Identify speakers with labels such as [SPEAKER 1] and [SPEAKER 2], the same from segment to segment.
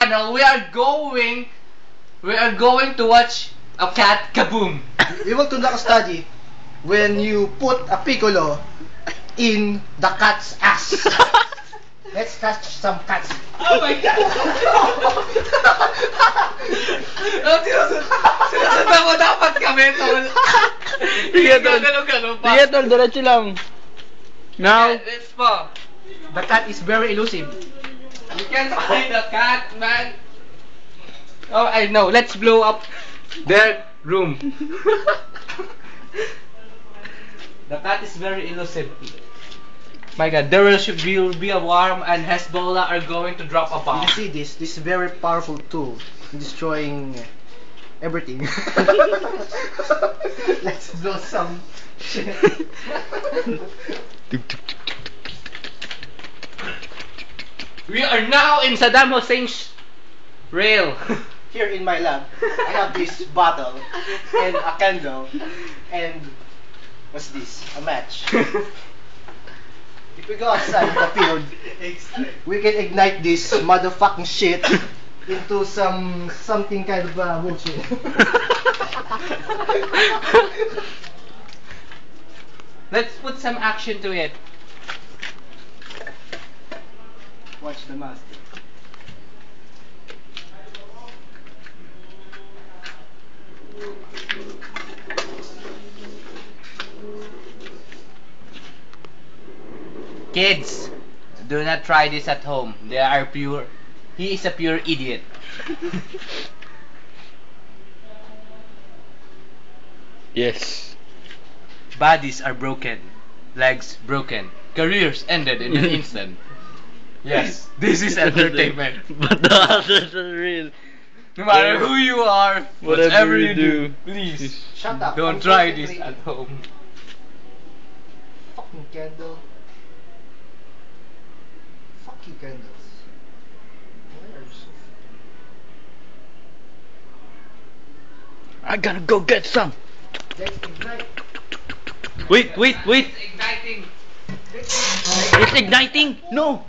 [SPEAKER 1] channel, we are going to watch a cat kaboom.
[SPEAKER 2] We will conduct a study when you put a piccolo in the cat's ass. Let's touch some cats.
[SPEAKER 1] Oh my God! Sinusundan mo dapat kami, tol.
[SPEAKER 3] Sige, tol.
[SPEAKER 1] Gano-gano pa.
[SPEAKER 3] Sige, tol. Diretso lang. Now.
[SPEAKER 1] This pa.
[SPEAKER 2] The cat is very elusive.
[SPEAKER 1] You can't find the cat, man. Oh, I know. Let's blow up their room. The cat is very elusive. My God, there will be a war and Hezbollah are going to drop a bomb.
[SPEAKER 2] You see this? This is very powerful tool in destroying everything. Let's blow some shit.
[SPEAKER 1] We are now in Saddam Hussein's rail.
[SPEAKER 2] Here in my lab, I have this bottle and a candle and what's this? A match. If we go outside the field, we can ignite this motherfucking shit into something kind of bullshit.
[SPEAKER 1] Let's put some action to it.
[SPEAKER 2] Watch the master.
[SPEAKER 1] Kids, do not try this at home. They are pure. He is a pure idiot.
[SPEAKER 3] Yes.
[SPEAKER 1] Bodies are broken. Legs broken. Careers ended in an instant. Yes, this is entertainment.
[SPEAKER 3] But the others are real.
[SPEAKER 1] No matter who you are, whatever you do,
[SPEAKER 3] please.
[SPEAKER 1] please
[SPEAKER 2] Shut up.
[SPEAKER 1] don't
[SPEAKER 2] I'm
[SPEAKER 1] try this
[SPEAKER 2] concentrating.
[SPEAKER 1] at home.
[SPEAKER 2] Fucking candle. Fucking candles. Why are you so
[SPEAKER 3] I gotta go get some.
[SPEAKER 2] Let's ignite.
[SPEAKER 3] Wait.
[SPEAKER 1] It's igniting.
[SPEAKER 3] It's igniting. No.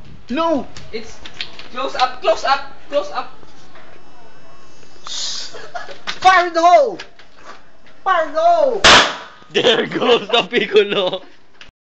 [SPEAKER 1] It's close up.
[SPEAKER 2] Fire in the hole! Fire in the hole!
[SPEAKER 3] There goes the piccolo.